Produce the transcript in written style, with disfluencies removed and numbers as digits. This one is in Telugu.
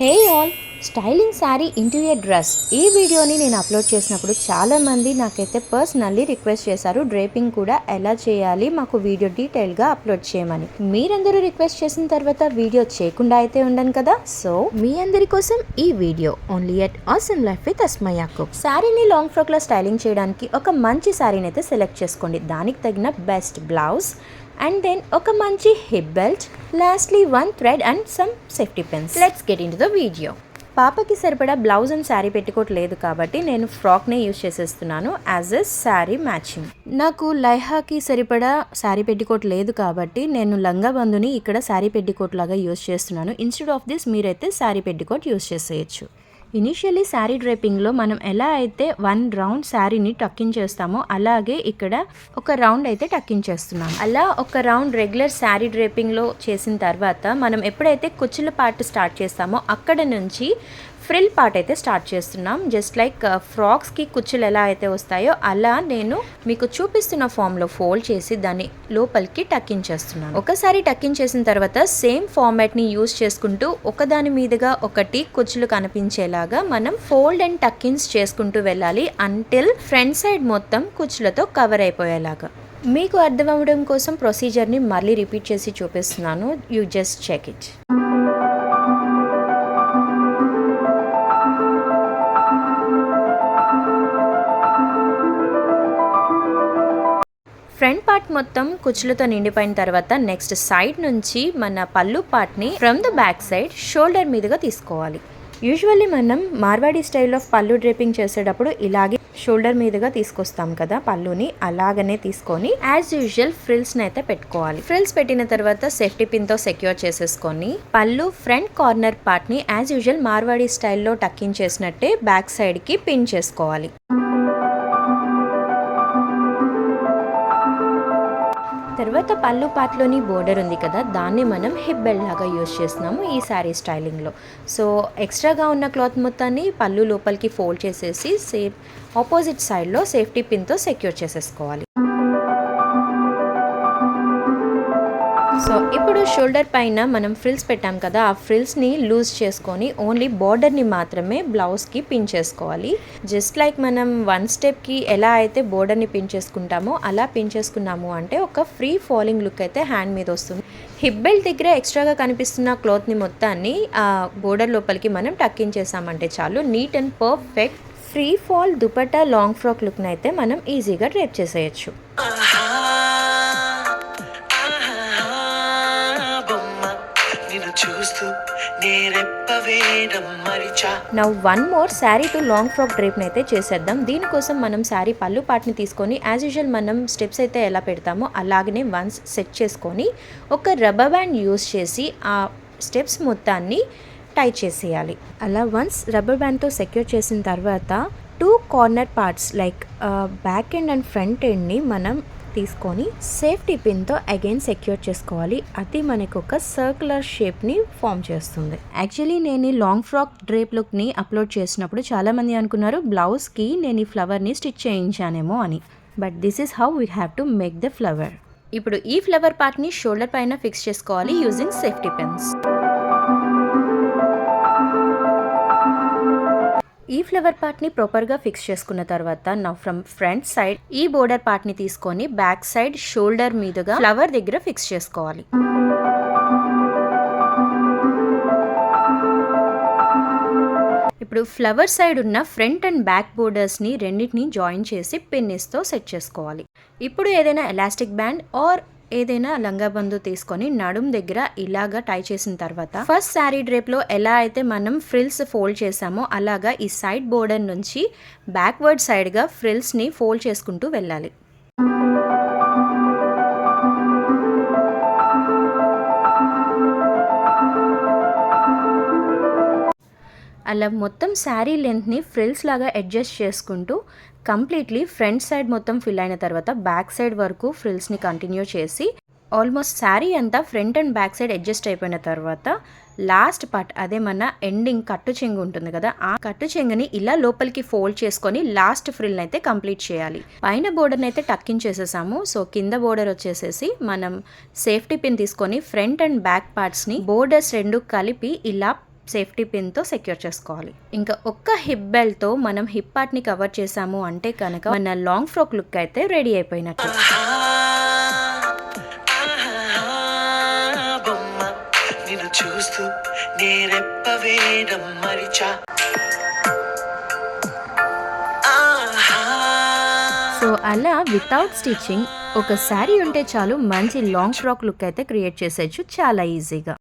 Hey all, styling sari interior dress ఈ వీడియోని నేను అప్లోడ్ చేసినప్పుడు చాలామంది నాకైతే పర్సనల్లీ రిక్వెస్ట్ చేశారు డ్రేపింగ్ కూడా ఎలా చేయాలి మాకు వీడియో డీటెయిల్గా అప్లోడ్ చేయమని. మీరందరూ రిక్వెస్ట్ చేసిన తర్వాత వీడియో చేయకుండా అయితే ఉండను కదా. సో మీ అందరి కోసం ఈ video only at awesome life with Asma Yakub. శారీని లాంగ్ ఫ్రాక్లో స్టైలింగ్ చేయడానికి ఒక మంచి శారీని అయితే సెలెక్ట్ చేసుకోండి. దానికి తగిన బెస్ట్ బ్లౌజ్ and then ఒక మంచి hip belt, lastly one thread and some safety pins. Let's get in to the video. పాపకి సరిపడా బ్లౌజ్ అండ్ శారీ పెట్టుకోట్ లేదు కాబట్టి నేను ఫ్రాక్నే యూజ్ చేసేస్తున్నాను యాజ్ ఎ శారీ మ్యాచింగ్. నాకు లైహాకి సరిపడా శారీ పెట్టుకోట్ లేదు కాబట్టి నేను లంగా బంధుని ఇక్కడ శారీ పెట్టుకోట్ లాగా యూజ్ చేస్తున్నాను. ఇన్స్టెడ్ ఆఫ్ దిస్ మీరైతే శారీ పెట్టుకోట్ యూజ్ చేసేయచ్చు. ఇనిషియల్లీ శారీ డ్రేపింగ్లో మనం ఎలా అయితే వన్ రౌండ్ శారీని టక్కింగ్ చేస్తామో అలాగే ఇక్కడ ఒక రౌండ్ అయితే టక్కింగ్ చేస్తున్నాం. అలా ఒక రౌండ్ రెగ్యులర్ శారీ డ్రేపింగ్లో చేసిన తర్వాత మనం ఎప్పుడైతే కుచ్చుల పార్ట్ స్టార్ట్ చేస్తామో అక్కడ నుంచి ఫ్రిల్ పార్ట్ అయితే స్టార్ట్ చేస్తున్నాం. జస్ట్ లైక్ ఫ్రాక్స్కి కుచ్చులు ఎలా అయితే వస్తాయో అలా నేను మీకు చూపిస్తున్న ఫామ్లో ఫోల్డ్ చేసి దాన్ని లోపలికి టక్కింగ్ చేస్తున్నాను. ఒకసారి టక్కింగ్ చేసిన తర్వాత సేమ్ ఫార్మాట్ని యూజ్ చేసుకుంటూ ఒకదాని మీదుగా ఒకటి కుచ్చులు కనిపించేలాగా మనం ఫోల్డ్ అండ్ టక్కింగ్స్ చేసుకుంటూ వెళ్ళాలి అంటిల్ ఫ్రంట్ సైడ్ మొత్తం కుచ్చులతో కవర్ అయిపోయేలాగా. మీకు అర్థం అవ్వడం కోసం ప్రొసీజర్ని మళ్ళీ రిపీట్ చేసి చూపిస్తున్నాను. You just check it. Front part మొత్తం కుచ్చులతో నిండిపోయిన తర్వాత నెక్స్ట్ సైడ్ నుంచి మన పళ్ళు పార్ట్ని from the back side shoulder మీదుగా తీసుకోవాలి. యూజువల్లీ మనం మార్వాడి స్టైల్ ఆఫ్ పళ్ళు డ్రేపింగ్ చేసేటప్పుడు ఇలాగే షోల్డర్ మీదుగా తీసుకొస్తాం కదా పళ్ళుని, అలాగనే తీసుకొని యాజ్ యూజువల్ ఫ్రిల్స్ని అయితే పెట్టుకోవాలి. ఫ్రిల్స్ పెట్టిన తర్వాత సేఫ్టీ పిన్తో సెక్యూర్ చేసేసుకొని పళ్ళు ఫ్రంట్ కార్నర్ పార్ట్ని యాజ్ యూజువల్ మార్వాడి స్టైల్లో టక్కింగ్ చేసినట్టే బ్యాక్ సైడ్కి పిన్ చేసుకోవాలి. తర్వాత పళ్ళు పార్ట్లోని బోర్డర్ ఉంది కదా, దాన్ని మనం హిప్ బెల్ట్ లాగా యూజ్ చేస్తున్నాము ఈ శారీ స్టైలింగ్లో. సో ఎక్స్ట్రాగా ఉన్న క్లాత్ మొత్తాన్ని పళ్ళు లోపలికి ఫోల్డ్ చేసేసి సేమ్ ఆపోజిట్ సైడ్లో సేఫ్టీ పిన్తో సెక్యూర్ చేసేసుకోవాలి. సో ఇప్పుడు షోల్డర్ పైన మనం ఫ్రిల్స్ పెట్టాం కదా, ఆ ఫ్రిల్స్ని లూజ్ చేసుకొని ఓన్లీ బార్డర్ని మాత్రమే బ్లౌజ్కి పిన్ చేసుకోవాలి. జస్ట్ లైక్ మనం వన్ స్టెప్కి ఎలా అయితే బోర్డర్ని పిన్ చేసుకుంటామో అలా పిన్ చేసుకున్నాము అంటే ఒక ఫ్రీ ఫాలింగ్ లుక్ అయితే హ్యాండ్ మీద వస్తుంది. హిప్ బెల్ట్ దగ్గర ఎక్స్ట్రాగా కనిపిస్తున్న క్లాత్ని మొత్తాన్ని ఆ బోర్డర్ లోపలికి మనం టక్కింగ్ చేసామంటే చాలు, neat and perfect free fall dupatta long frock లుక్ని అయితే మనం ఈజీగా డ్రేప్ చేసేయచ్చు. Now one more sari to long frock డ్రేప్ని అయితే చేసేద్దాం. దీనికోసం మనం శారీ పళ్ళు పార్ట్ని తీసుకొని యాజ్ యూజువల్ మనం స్టెప్స్ అయితే ఎలా పెడతామో అలాగనే వన్స్ సెట్ చేసుకొని ఒక రబ్బర్ బ్యాండ్ యూజ్ చేసి ఆ స్టెప్స్ మొత్తాన్ని టై చేసేయాలి. అలా వన్స్ రబ్బర్ బ్యాండ్తో సెక్యూర్ చేసిన తర్వాత two corner parts like back end and front ఎండ్ని మనం తీసుకొని సేఫ్టీ పిన్తో అగైన్ సెక్యూర్ చేసుకోవాలి. అది మనకు ఒక సర్క్యులర్ షేప్ని ఫామ్ చేస్తుంది. యాక్చువల్లీ నేను ఈ లాంగ్ ఫ్రాక్ డ్రేప్ లుక్ని అప్లోడ్ చేసినప్పుడు చాలామంది అనుకున్నారు బ్లౌజ్కి నేను ఈ ఫ్లవర్ని స్టిచ్ చేయించానేమో అని. But this is how we have to make the flower. ఇప్పుడు ఈ ఫ్లవర్ పార్ట్ని షోల్డర్ పైన ఫిక్స్ చేసుకోవాలి యూజింగ్ సేఫ్టీ పిన్స్. ఈ ఫ్లవర్ పార్ట్ని ప్రాపర్గా ఫిక్స్ చేసుకున్న తర్వాత నా ఫ్రమ్ ఫ్రంట్ సైడ్ ఈ బోర్డర్ పార్ట్ని తీసుకొని బ్యాక్ సైడ్ షోల్డర్ మీదుగా ఫ్లవర్ దగ్గర ఫిక్స్ చేసుకోవాలి. ఇప్పుడు ఫ్లవర్ సైడ్ ఉన్న ఫ్రంట్ అండ్ బ్యాక్ బోర్డర్స్ని రెండింటిని జాయిన్ చేసి పిన్నిస్తో సెట్ చేసుకోవాలి. ఇప్పుడు ఏదైనా ఎలాస్టిక్ బ్యాండ్ ఆర్ ఏదైనా లంగా బంధు తీసుకొని నడుం దగ్గర ఇలాగా టై చేసిన తర్వాత ఫస్ట్ శారీ డ్రేప్లో ఎలా అయితే మనం ఫ్రిల్స్ ఫోల్డ్ చేసామో అలాగా ఈ సైడ్ బోర్డర్ నుంచి బ్యాక్వర్డ్ సైడ్గా ఫ్రిల్స్ని ఫోల్డ్ చేసుకుంటూ వెళ్ళాలి. అలా మొత్తం శారీ లెంత్ని ఫ్రిల్స్ లాగా అడ్జస్ట్ చేసుకుంటూ కంప్లీట్లీ ఫ్రంట్ సైడ్ మొత్తం ఫిల్ అయిన తర్వాత బ్యాక్ సైడ్ వరకు ఫ్రిల్స్ని కంటిన్యూ చేసి ఆల్మోస్ట్ శారీ అంతా front and back side adjust అయిపోయిన తర్వాత లాస్ట్ పార్ట్ అదే మన ఎండింగ్ కట్టు చెంగు ఉంటుంది కదా, ఆ కట్టు చెంగుని ఇలా లోపలికి ఫోల్డ్ చేసుకొని లాస్ట్ ఫ్రిల్ని అయితే కంప్లీట్ చేయాలి. పైన బోర్డర్ని అయితే టక్కింగ్ చేసేసాము. సో కింద బోర్డర్ వచ్చేసేసి మనం సేఫ్టీ పిన్ తీసుకొని ఫ్రంట్ అండ్ బ్యాక్ పార్ట్స్ని బోర్డర్స్ రెండు కలిపి ఇలా సేఫ్టీ పిన్తో సెక్యూర్ చేసుకోవాలి. ఇంకా ఒక్క హిప్ బెల్ట్తో మనం హిప్ పార్ట్ని కవర్ చేసాము అంటే కనుక మన లాంగ్ ఫ్రాక్ లుక్ అయితే రెడీ అయిపోయినట్టు. చూస్తూ సో అలా వితౌట్ స్టిచ్చింగ్ ఒక శారీ ఉంటే చాలు మంచి లాంగ్ ఫ్రాక్ లుక్ అయితే క్రియేట్ చేసేయచ్చు చాలా ఈజీగా.